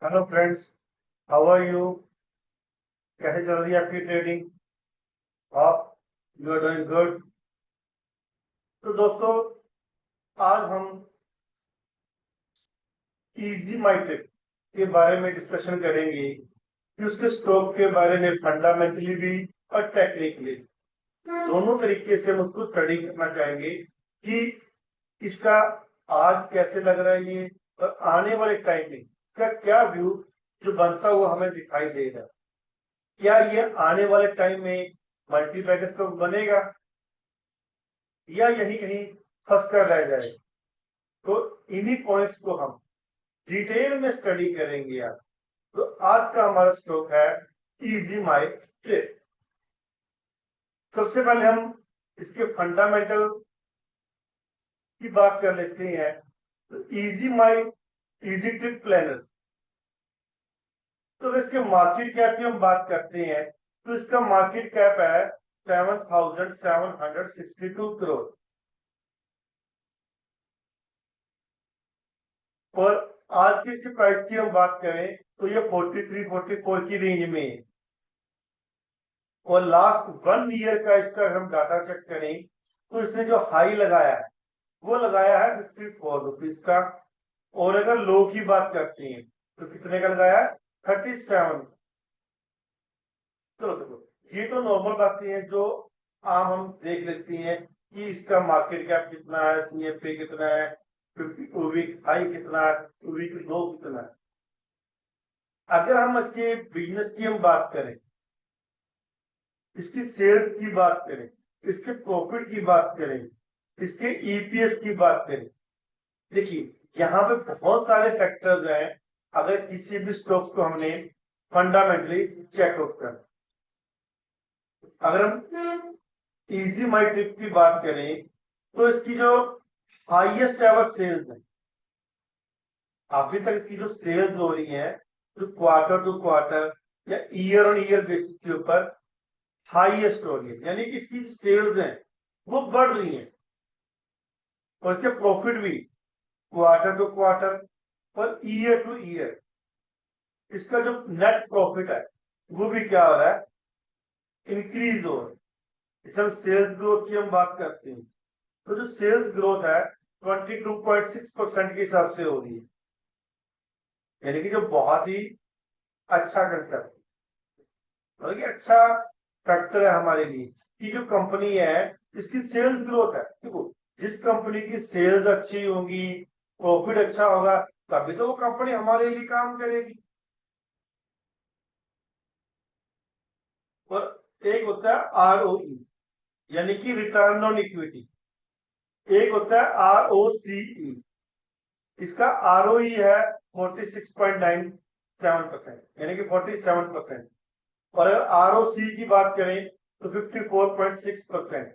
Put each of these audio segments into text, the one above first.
Hello friends, how are you? कैसे चल रही है आपकी ट्रेडिंग? आप यू आर डूइंग गुड। तो दोस्तों, आज हम इजी मार्केट के बारे में डिस्कशन करेंगे कि उसके स्टॉक के बारे में फंडामेंटली भी और टेक्निकली दोनों तरीके से हम उसको स्टडी करना चाहेंगे कि इसका आज कैसे लग रहा है ये, और आने वाले टाइम में इसका क्या व्यू जो बनता हुआ हमें दिखाई दे रहा है। क्या ये आने वाले टाइम में मल्टीबैगर स्टॉक बनेगा या यही कहीं फंस कर रह जाए? तो इन्हीं पॉइंट्स को हम डिटेल में स्टडी करेंगे आज। तो आज का हमारा स्टॉक है इजी माई ट्रेड। सबसे पहले हम इसके फंडामेंटल की बात कर लेते हैं। तो इजी ट्रिप प्लानर, तो इसके मार्केट कैप की हम बात करते हैं तो इसका मार्केट कैप है 7,762 करोड़। और आज की इसकी प्राइस की हम बात करें तो ये 43-44 की रेंज में है। और लास्ट 1 ईयर का इसका अगर हम डाटा चेक करें तो इसने जो हाई लगाया है वो लगाया है 54 रुपीज का। और अगर लो की बात करते हैं तो कितने का लगाया है? 37। चलो देखो, ये तो नॉर्मल बातें हैं जो आम हम देख लेते हैं कि इसका मार्केट कैप कितना है, सीएफए कितना है, 52 वीक हाई कितना है, 2 वीक लो कितना है। अगर हम इसके बिजनेस की हम बात करें, इसकी सेल्स की बात करें, इसके प्रॉफिट की बात करें, इसके ईपीएस की बात करें, देखिए यहाँ पे बहुत सारे फैक्टर्स हैं। अगर किसी भी स्टॉक्स को हमने फंडामेंटली चेकआउट कर, अगर हम इजी माई ट्रिप की बात करें तो इसकी जो हाईएस्ट एवर सेल्स है, अभी तक इसकी जो सेल्स हो रही है, जो क्वार्टर टू क्वार्टर या ईयर ऑन ईयर बेसिस के ऊपर हाईएस्ट हो रही है, यानी कि इसकी जो सेल्स है वो बढ़ रही है। और इसके प्रॉफिट भी क्वार्टर टू क्वार्टर और ईयर टू ईयर इसका जो नेट प्रॉफिट है वो भी क्या हो रहा है? इंक्रीज हो रहा है। इसे हम सेल्स ग्रोथ की हम बात करते हैं तो जो सेल्स ग्रोथ है 22.6% के हिसाब से हो रही है, यानी कि जो बहुत ही अच्छा कंसेप्ट, मतलब कि अच्छा फैक्टर है हमारे लिए कि जो कंपनी है इसकी सेल्स ग्रोथ है। देखो, जिस कंपनी की सेल्स अच्छी होगी, प्रॉफिट अच्छा होगा, तभी तो वो कंपनी हमारे लिए काम करेगी। और एक होता है आरओई, यानी कि रिटर्न ऑन इक्विटी। एक होता है आरओसीई, इसका आरओई है 46.97%, यानी कि 47%। और अगर आरओसी की बात करें तो 54.6%,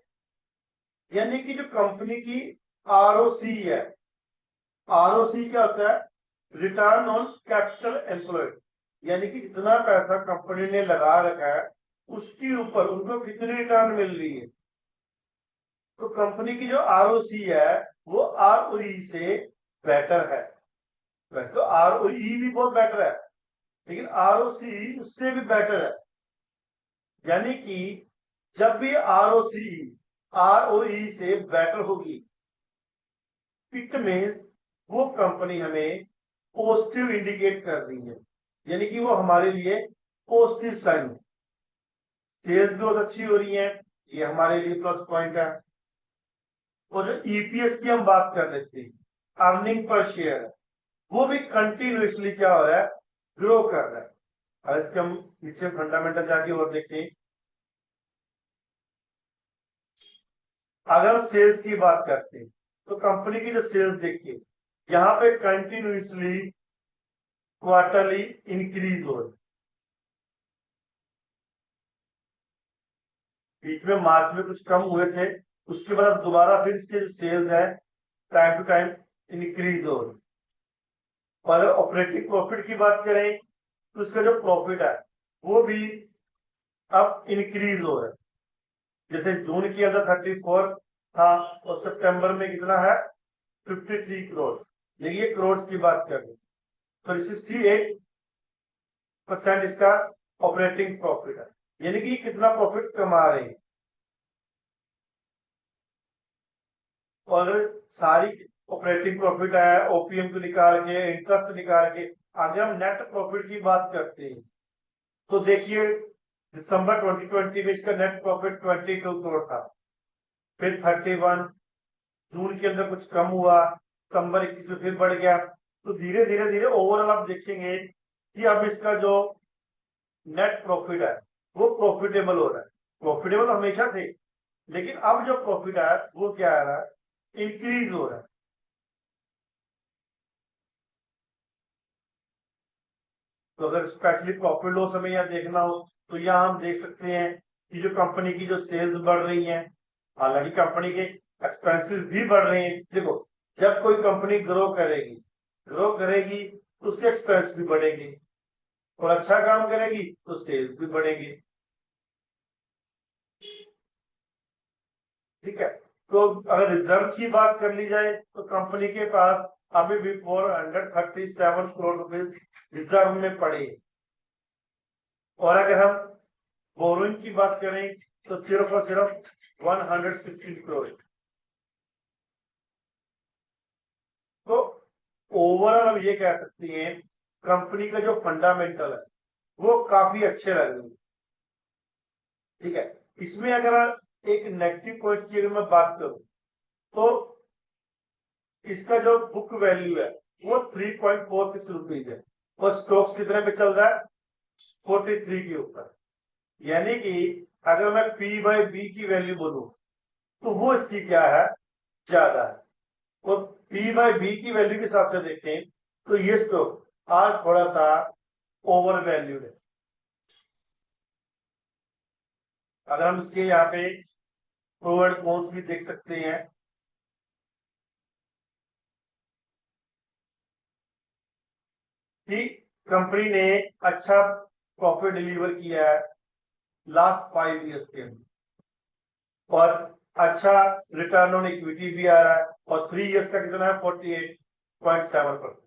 यानी कि जो कंपनी की आरओसी है, आरओसी क्या होता है? रिटर्न ऑन कैपिटल एम्प्लॉयड, यानी कि जितना पैसा कंपनी ने लगा रखा है उसके ऊपर उनको कितनी रिटर्न मिल रही है। तो कंपनी की जो आरओसी है वो आरओई से बेटर है। वैसे तो आरओई भी बहुत बेटर है, लेकिन आरओसी उससे भी बेटर है। यानी कि जब भी आरओसी आरओई से बेटर होगी, इट मीन्स वो कंपनी हमें पॉजिटिव इंडिकेट कर रही है, यानी कि वो हमारे लिए पॉजिटिव साइन है। सेल्स ग्रोथ अच्छी हो रही है, ये हमारे लिए प्लस पॉइंट है। और जो ईपीएस की हम बात कर लेते हैं, अर्निंग पर शेयर है, वो भी कंटिन्यूसली क्या हो रहा है? ग्रो कर रहा है। और इसके हम नीचे फंडामेंटल जाके और देखें, अगर सेल्स की बात करते हैं तो कंपनी की जो सेल्स देखिए, यहाँ पे कंटिन्यूसली क्वार्टरली इंक्रीज हो रही, बीच में मार्च में कुछ कम हुए थे, उसके बाद दोबारा फिर इसके जो सेल्स है टाइम टू टाइम इंक्रीज हो रही। और अगर ऑपरेटिंग प्रॉफिट की बात करें तो उसका जो प्रॉफिट है वो भी अब इंक्रीज हो रहा है। जैसे जून के अंदर 34 था और सितंबर में कितना है? 53 करोड़। देखिए करोड़ की बात कर रहे, सॉरी 68 परसेंट इसका ऑपरेटिंग प्रॉफिट है, यानी कि कितना प्रॉफिट कमा रहे हैं। और सारी ऑपरेटिंग प्रॉफिट है, ओपीएम को निकाल के, इंटरेस्ट निकाल के, अगर हम नेट प्रॉफिट की बात करते हैं तो देखिए दिसंबर 2020 में इसका नेट प्रॉफिट 22 करोड़ था, फिर 31, जून के अंदर कुछ कम हुआ, सितंबर 21 में फिर बढ़ गया। तो धीरे धीरे धीरे ओवरऑल आप देखेंगे कि अब इसका जो नेट प्रॉफिट है वो प्रॉफिटेबल हो रहा है। प्रॉफिटेबल हमेशा थे, लेकिन अब जो प्रॉफिट है वो क्या आ रहा है, इंक्रीज हो रहा है। तो अगर स्पेशली प्रॉफिट लॉस हमें यहाँ देखना हो तो यहाँ हम देख सकते हैं कि जो कंपनी की जो सेल्स बढ़ रही हैं, हालांकि कंपनी के एक्सपेंसेस भी बढ़ रहे हैं। देखो, जब कोई कंपनी ग्रो करेगी तो उसके एक्सपेंस भी बढ़ेंगे, और अच्छा काम करेगी तो सेल्स भी बढ़ेंगे। ठीक है, तो अगर रिजर्व की बात कर ली जाए तो कंपनी के पास अभी भी 437 करोड़ रुपए रिजर्व में पड़े हैं। और अगर हम बोरोइंग की बात करें तो सिर्फ और सिर्फ 116 करोड़। तो ओवरऑल हम ये कह सकते हैं कंपनी का जो फंडामेंटल है वो काफी अच्छे लग रहे हैं। ठीक है, इसमें अगर एक नेगेटिव पॉइंट्स की अगर मैं बात करूं तो इसका जो बुक वैल्यू है वो 3.46 रुपीज है, और स्टॉक्स कितने पे चल रहा है, 43 के ऊपर। यानी कि अगर मैं पी बाई बी की वैल्यू बोलूं तो वो इसकी क्या है, ज्यादा है। और पी बाई बी की वैल्यू के हिसाब से देखें तो ये स्टॉक आज थोड़ा सा ओवर वैल्यूड है। अगर हम इसके यहाँ पे प्रो एंड कॉन्स भी देख सकते हैं कि कंपनी ने अच्छा प्रॉफिट डिलीवर किया है लास्ट 5 इयर्स के अंदर, और अच्छा रिटर्न ऑन इक्विटी भी आ रहा है, और 3 इयर्स का कितना है, 48.7%।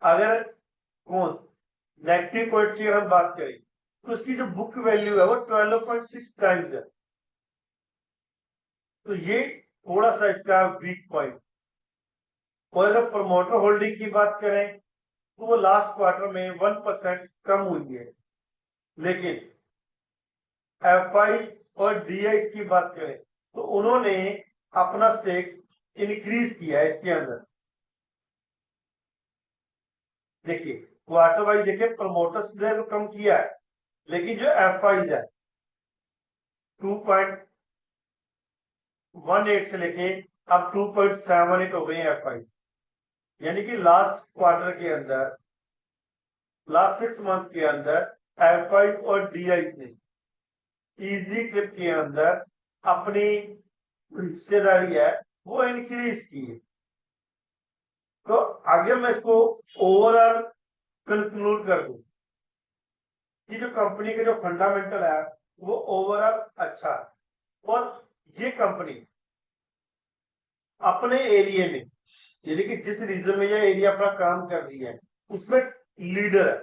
अगर कौन नेगेटिव पॉइंट्स की अगर हम बात करें तो उसकी जो बुक वैल्यू है वो 12.6 टाइम्स है। तो ये थोड़ा सा इसका वीक पॉइंट। और अगर प्रमोटर होल्डिंग की बात करें तो वो लास्ट क्वार्टर में 1% कम हुई है, लेकिन एफ आई और डी आई की बात करें तो उन्होंने अपना स्टेक्स इंक्रीज किया है इसके अंदर। देखिए क्वार्टर वाइज देखिए, प्रमोटर्स ने तो कम किया है, लेकिन जो एफ आई है 2.18 से लेके अब 2.78 हो गई एफ आई। यानी कि लास्ट क्वार्टर के अंदर, लास्ट 6 मंथ के अंदर एफ आई और डी आई ने इजी क्लिप के अंदर अपनी हिस्सेदारी है वो इंक्रीज की है। तो आगे मैं इसको ओवरऑल कंक्लूड कर दूं कि जो कंपनी के जो फंडामेंटल है वो ओवरऑल अच्छा है, और ये कंपनी अपने एरिया में, यानी कि जिस रीजन में ये एरिया अपना काम कर रही है उसमें लीडर है।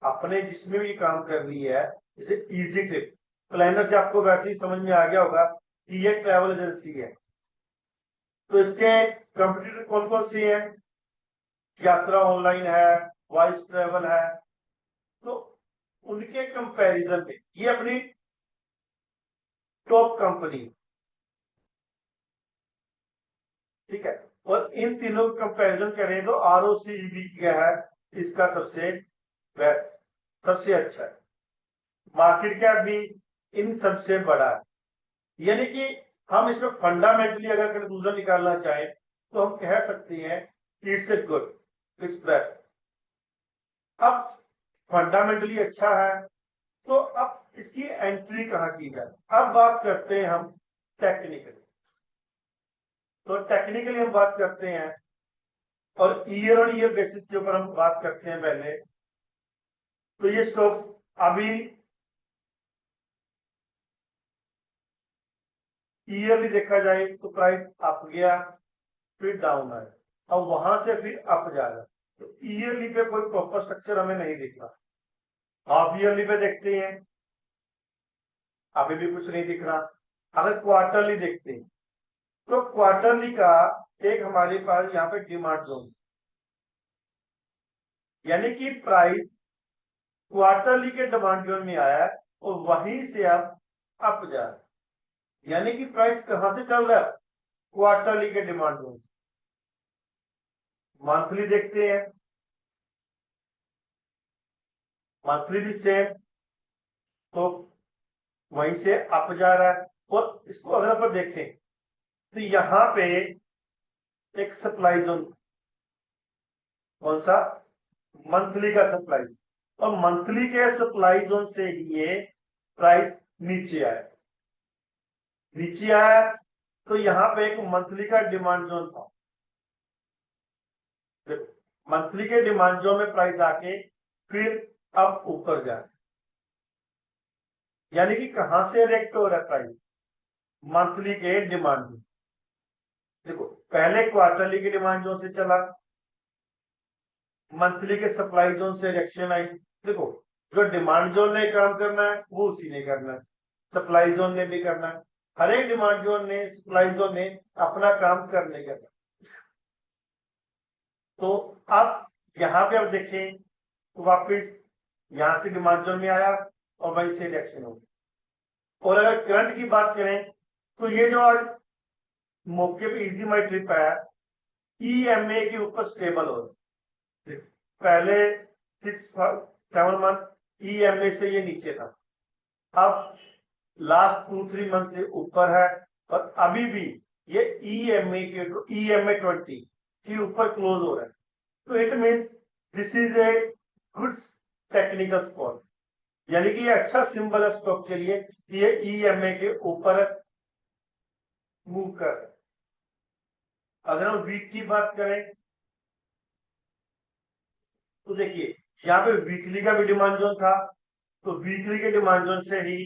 अपने जिसमें भी काम कर रही है, जैसे इजी ट्रिप प्लानर से आपको वैसे ही समझ में आ गया होगा कि ये ट्रैवल एजेंसी है। तो इसके कंपटीटर कौन कौन सी है, यात्रा ऑनलाइन है, वॉइस ट्रेवल है। तो उनके कंपैरिजन में ये अपनी टॉप कंपनी। ठीक है, और इन तीनों का कंपैरिजन करें तो आर ओ सी बी क्या है, इसका सबसे अच्छा है। मार्केट कैप भी इन सबसे बड़ा है। यानी कि हम इसमें फंडामेंटली अगर कंक्लूजन निकालना चाहें तो हम कह सकते हैं कि it's a good, it's best. अब फंडामेंटली अच्छा है तो अब इसकी एंट्री कहाँ की जाए, अब बात करते हैं हम टेक्निकली। तो टेक्निकली हम बात करते हैं, और ईयर ऑन ईयर बेसिस के ऊपर हम बात करते हैं पहले। तो ये स्टॉक्स अभी ईयरली देखा जाए तो प्राइस अप गया फिर डाउन आया, और वहां से फिर अप जा रहा है। तो ईयरली पे कोई प्रॉपर स्ट्रक्चर हमें नहीं दिख रहा, हाफ ईयरली पे देखते हैं अभी भी कुछ नहीं दिख रहा। अगर क्वार्टरली देखते हैं तो क्वार्टरली का एक हमारे पास यहाँ पे डिमांड जोन, यानी कि प्राइस क्वार्टरली के डिमांड जोन में आया है और वहीं से अब अप जा रहा है, यानी कि प्राइस कहां से चल रहा है, क्वार्टरली के डिमांड जोन। मंथली देखते हैं, मंथली भी सेम, तो वहीं से अप जा रहा है। और इसको अगर अपन देखें तो यहां पे एक सप्लाई जोन, कौन सा, मंथली का सप्लाई, और मंथली के सप्लाई जोन से ही ये प्राइस नीचे आया, नीचे आया। तो यहाँ पे एक मंथली का डिमांड जोन था, मंथली के डिमांड जोन में प्राइस आके फिर अब ऊपर जाए, यानी कि कहां से रिएक्ट हो रहा है प्राइस, मंथली के डिमांड जोन। देखो पहले क्वार्टरली के डिमांड जोन से चला, मंथली के सप्लाई जोन से रिएक्शन आई। देखो जो डिमांड जोन ने काम करना है वो उसी ने करना है, सप्लाई जोन ने भी करना है, हर एक डिमांड जोन ने सप्लाई जोन ने अपना काम करने का। तो अब यहाँ पे अब देखें तो वापस यहां से डिमांड जोन में आया और वहीं से रिएक्शन हो गया। और अगर करंट की बात करें तो ये जो आज मौके पे इजी माई ट्रिप आया, ईएमए के ऊपर स्टेबल हो रहा। पहले 6-7 मंथ ईएमए से ये नीचे था, अब लास्ट 2-3 मंथ से ऊपर है, और अभी भी ये ईएमए के ईएमए 20 के ऊपर क्लोज हो रहा है। तो it means this is a good technical spot, यानी कि ये अच्छा सिंबल है स्टॉक के लिए कि ये ईएमए के ऊपर मूव कर। अगर हम वीक की बात करें तो देखिए यहाँ पे वीकली का भी डिमांड जोन था, तो वीकली के डिमांड जोन से ही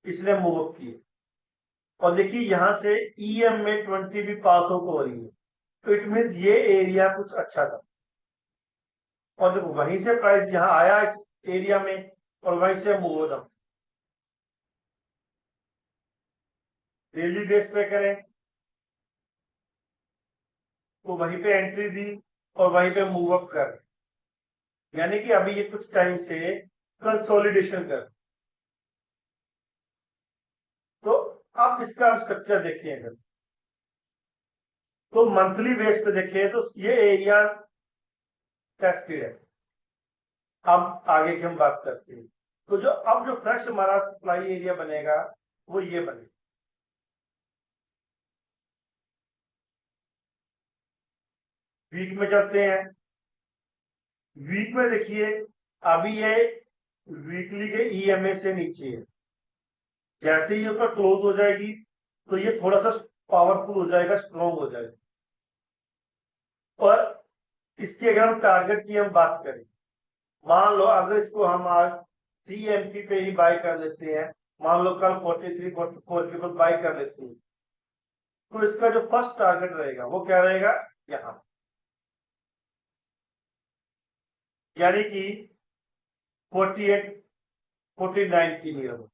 इसने मूव अप किए। और देखिए यहां से ईएमए 20 भी पास आउट हो रही है, तो इट मीन्स ये एरिया कुछ अच्छा था। और देखो वहीं से प्राइस यहाँ आया इस एरिया में और वहीं से मूव हो जाओ। डेली बेस पे करें तो वहीं पे एंट्री दी और वहीं पे मूव अप कर, यानी कि अभी ये कुछ टाइम से कंसोलिडेशन कर। तो आप इसका स्ट्रक्चर देखिए, अगर तो मंथली बेस पे देखिए तो ये एरिया टेस्टेड है। अब आगे की हम बात करते हैं, तो जो अब जो फ्रेश हमारा सप्लाई एरिया बनेगा वो ये बनेगा। वीक में चलते हैं, वीक में देखिए अभी ये वीकली के ईएमए से नीचे है, जैसे ही ऊपर क्लोज हो जाएगी तो ये थोड़ा सा पावरफुल हो जाएगा, स्ट्रॉन्ग हो जाएगा। और इसकी अगर हम टारगेट की हम बात करें, मान लो अगर इसको हम आज सीएमपी पे ही बाय कर लेते हैं, मान लो कल 43-44 के ऊपर बाय कर लेते हैं, तो इसका जो फर्स्ट टारगेट रहेगा वो क्या रहेगा, यहाँ, यानी कि 48-49 की नियर,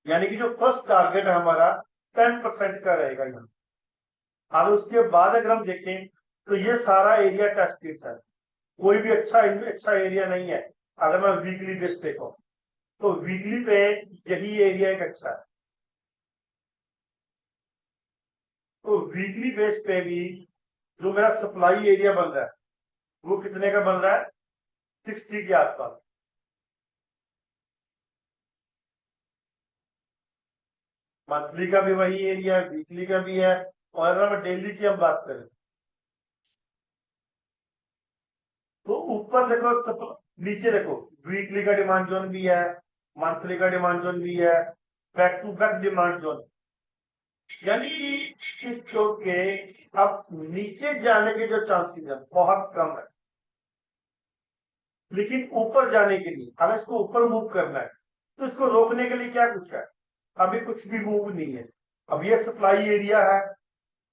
यानी कि जो फर्स्ट टारगेट है हमारा 10% का रहेगा यहाँ। अब उसके बाद अगर हम देखें तो ये सारा एरिया टेस्टेड है, कोई भी अच्छा एरिया नहीं है। अगर मैं वीकली बेस पे कहूँ तो वीकली पे यही एरिया एक अच्छा है। तो वीकली बेस पे भी जो मेरा सप्लाई एरिया बन रहा है वो कितने का बन रहा है, 60 के आसपास। मंथली का भी वही एरिया है, वीकली का भी है। और अगर मैं डेली की हम बात करें तो ऊपर देखो, नीचे देखो, वीकली का डिमांड जोन भी है, मंथली का डिमांड जोन भी है, back to back demand zone, यानी कि इस स्टॉक के अब नीचे जाने के जो चांसेस है बहुत कम है। लेकिन ऊपर जाने के लिए, अगर इसको ऊपर मूव करना है तो इसको रोकने के लिए क्या कुछ है, अभी कुछ भी मूव नहीं है। अब ये सप्लाई एरिया है,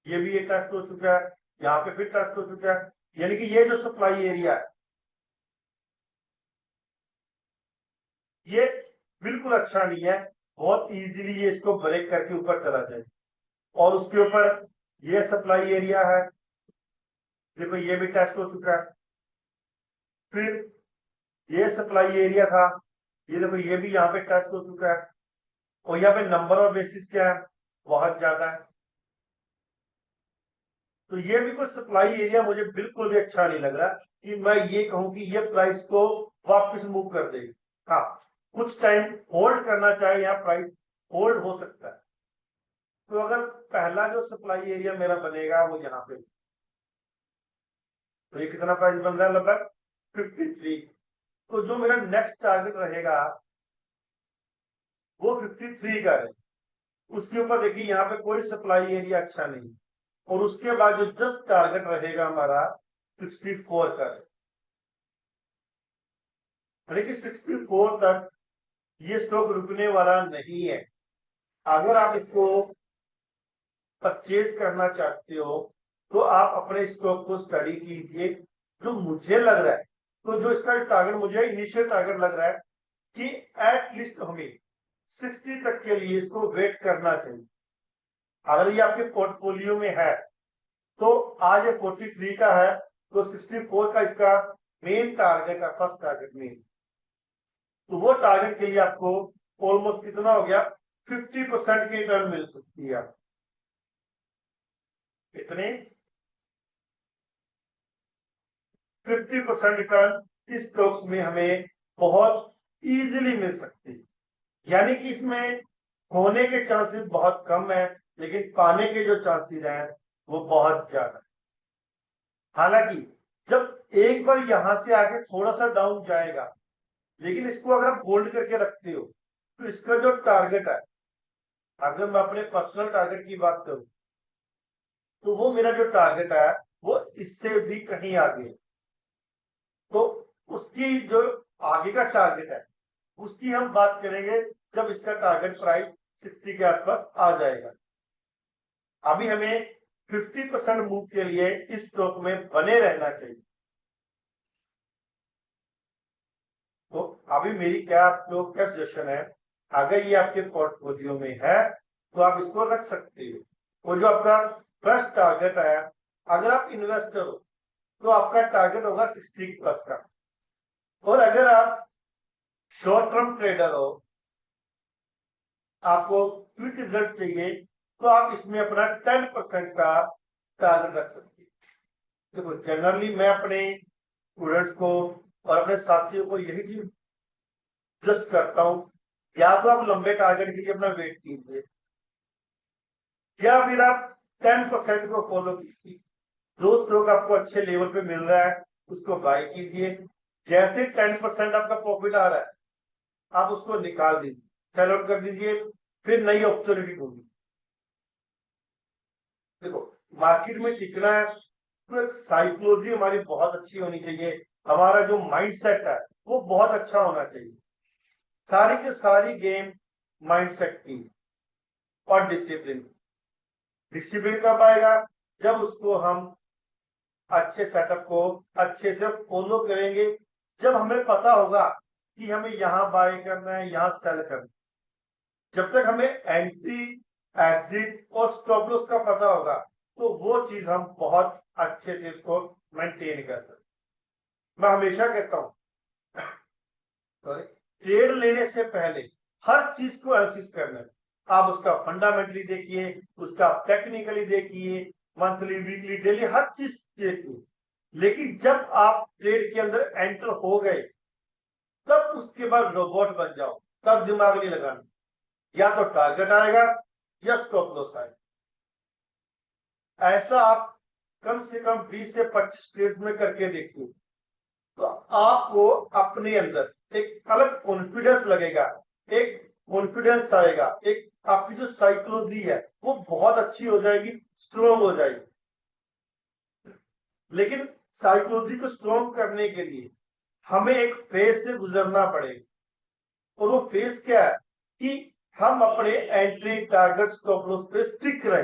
ये भी ये टेस्ट हो चुका है, यहाँ पे फिर टेस्ट हो चुका है, यानी कि ये जो सप्लाई एरिया है ये बिल्कुल अच्छा नहीं है। बहुत इजीली ये इसको ब्रेक करके ऊपर चला जाए। और उसके ऊपर ये सप्लाई एरिया है, देखो ये भी टेस्ट हो चुका है। फिर ये सप्लाई एरिया था, ये देखो ये भी यहाँ पे टेस्ट हो चुका है। और यहाँ पे नंबर ऑफ बेसिस क्या है, बहुत ज्यादा है। तो ये भी कुछ सप्लाई एरिया मुझे बिल्कुल भी अच्छा नहीं लग रहा कि मैं ये कहूं कि ये प्राइस को वापस मूव कर देगी। हाँ, कुछ टाइम होल्ड करना चाहे यहाँ प्राइस होल्ड हो सकता है। तो अगर पहला जो सप्लाई एरिया मेरा बनेगा वो यहाँ पे, तो ये कितना प्राइस बन रहा है, लगभग 53। तो जो मेरा नेक्स्ट टारगेट रहेगा वो 53 का है। उसके ऊपर देखिए यहाँ पे कोई सप्लाई एरिया अच्छा नहीं। और उसके बाद जो जस्ट टारगेट रहेगा हमारा 64 का है। यानी 64 तक ये स्टॉक रुकने वाला नहीं है। अगर आप इसको परचेज करना चाहते हो तो आप अपने स्टॉक को स्टडी कीजिए। जो मुझे लग रहा है, तो जो इसका टारगेट मुझे इनिशियल टारगेट लग रहा है कि एटलीस्ट हमें 60 तक के लिए इसको वेट करना चाहिए। अगर ये आपके पोर्टफोलियो में है तो आज ये 43 का है, तो 64 का इसका मेन टारगेट है, फर्स्ट टारगेट मेन। तो वो टारगेट के लिए आपको ऑलमोस्ट कितना हो गया, 50% की रिटर्न मिल सकती है। कितने, 50% रिटर्न इस स्टॉक्स में हमें बहुत इजीली मिल सकती है। यानी कि इसमें होने के चांसेस बहुत कम है, लेकिन पाने के जो चांसेस हैं वो बहुत ज्यादा है। हालांकि जब एक बार यहां से आके थोड़ा सा डाउन जाएगा, लेकिन इसको अगर आप होल्ड करके रखते हो तो इसका जो टारगेट है, अगर मैं अपने पर्सनल टारगेट की बात करूं तो वो मेरा जो टारगेट है वो इससे भी कहीं आगे है। तो उसकी जो आगे का टारगेट है उसकी हम बात करेंगे जब इसका टारगेट प्राइस 60 के आसपास आ जाएगा। अभी हमें 50% मूव के लिए इस स्टॉक में बने रहना चाहिए। तो अभी मेरी क्या आपको क्या सजेशन है, अगर ये आपके पोर्टफोलियो में है तो आप इसको रख सकते हो। और जो आपका फर्स्ट टारगेट है, अगर आप इन्वेस्टर हो तो आपका टारगेट होगा 60 प्लस का। और अगर आप शॉर्ट टर्म ट्रेडर हो, आपको क्विक रिजल्ट चाहिए, तो आप इसमें अपना 10% का टारगेट रख सकते हैं। देखो जनरली मैं अपने स्टूडेंट्स को और अपने साथियों को यही चीज जस्ट करता हूँ, या तो आप लंबे टारगेट के लिए अपना वेट कीजिए, या फिर आप 10% को फॉलो कीजिए। जो स्टॉक आपको अच्छे लेवल पे मिल रहा है उसको बाय कीजिए। जैसे 10% आपका प्रॉफिट आ रहा है आप उसको निकाल दीजिए, सेल आउट कर दीजिए, फिर नई अपॉर्चुनिटी ढूंढिए। देखो मार्केट में टिकना है तो एक साइकोलॉजी हमारी बहुत अच्छी होनी चाहिए, हमारा जो माइंड सेट है वो बहुत अच्छा होना चाहिए। सारी की सारी गेम माइंड सेट की और डिसिप्लिन। डिसिप्लिन कब आएगा, जब उसको हम अच्छे सेटअप को अच्छे से फॉलो करेंगे, जब हमें पता होगा कि हमें यहाँ बाय करना है यहाँ सेल करना है। जब तक हमें एंट्री एग्जिट और स्टॉप लॉस का पता होगा तो वो चीज हम बहुत अच्छे से इसको मेंटेन कर सकते। मैं हमेशा कहता हूँ ट्रेड लेने से पहले हर चीज को एनालिसिस करना है। आप उसका फंडामेंटली देखिए, उसका टेक्निकली देखिए, मंथली वीकली डेली हर चीज देखिए। लेकिन जब आप ट्रेड के अंदर एंटर हो गए तब उसके बाद रोबोट बन जाओ, तब दिमाग नहीं लगाना। या तो टारगेट आएगा या स्टॉप लॉस आएगा। ऐसा आप कम से कम 20 से 25 ट्रेड में करके देखिए, तो आपको अपने अंदर एक अलग कॉन्फिडेंस लगेगा, एक कॉन्फिडेंस आएगा, एक आपकी जो साइकोलॉजी है वो बहुत अच्छी हो जाएगी, स्ट्रोंग हो जाएगी। लेकिन साइकोलॉजी को स्ट्रोंग करने के लिए हमें एक फेज से गुजरना पड़ेगा। और वो फेज क्या है कि हम अपने एंट्री टारगेट स्टॉप लॉस पे स्टिक रहे।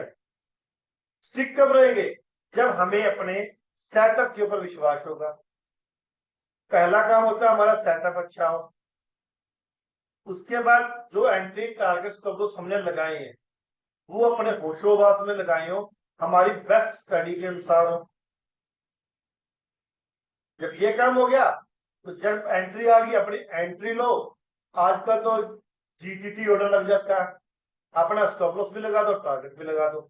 स्टिक कब रहेंगे? जब हमें अपने सेटअप के ऊपर विश्वास होगा। पहला काम होता है हमारा सेटअप अच्छा हो। उसके बाद जो एंट्री टारगेट स्टॉप लॉस हमने लगाए हैं वो अपने होशोबाज में लगाए हो, हमारी बेस्ट स्टडी के अनुसार हो। जब ये काम हो गया तो जब एंट्री आ गई अपनी एंट्री लो। आजकल तो जीटीटी ऑर्डर लग जाता है, अपना स्टॉप लॉस भी लगा दो, टारगेट भी लगा दो,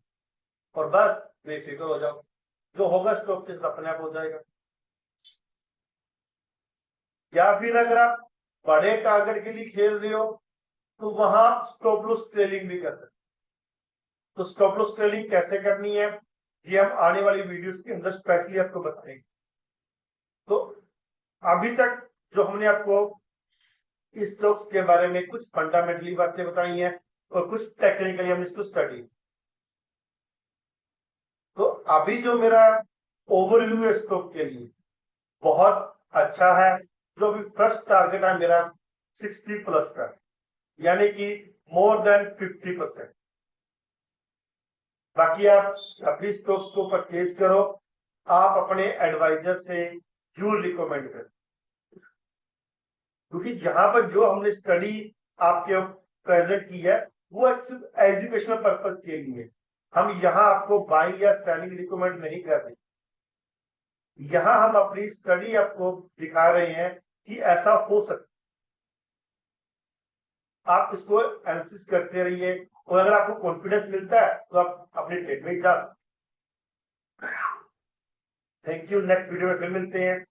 और बस बेफिक्र हो जाओ। जो होगा स्टॉप के साथ अपने आप हो जाएगा। या फिर अगर आप बड़े टारगेट के लिए खेल रहे हो तो वहां स्टॉप लॉस ट्रेलिंग भी कर सकते। तो स्टॉप लॉस ट्रेलिंग कैसे करनी है ये हम आने वाली वीडियोस के अंदर स्पेशली आपको बताएंगे। तो अभी तक जो हमने आपको इस स्टॉक्स के बारे में कुछ फंडामेंटली बातें बताई हैं और कुछ टेक्निकली हम इसको स्टडी। तो अभी जो मेरा ओवरव्यू है स्टॉक के लिए बहुत अच्छा है। जो अभी फर्स्ट टारगेट है मेरा 60 प्लस का, यानी कि मोर देन 50%। बाकी आप अपनी स्टॉक्स को परचेज करो, आप अपने एडवाइजर से जरूर रिकमेंड करें, क्योंकि जहां पर जो हमने स्टडी आपके प्रेजेंट की है वो एजुकेशनल पर्पज के लिए। हम यहाँ आपको बाइंग या सेलिंग रिकमेंड नहीं कर रहे। यहाँ हम अपनी स्टडी आपको दिखा रहे हैं कि ऐसा हो सकता। आप इसको एनालिसिस करते रहिए और अगर आपको कॉन्फिडेंस मिलता है तो आप अपने ट्रेड में जा। थैंक यू, नेक्स्ट वीडियो में फिर मिलते हैं।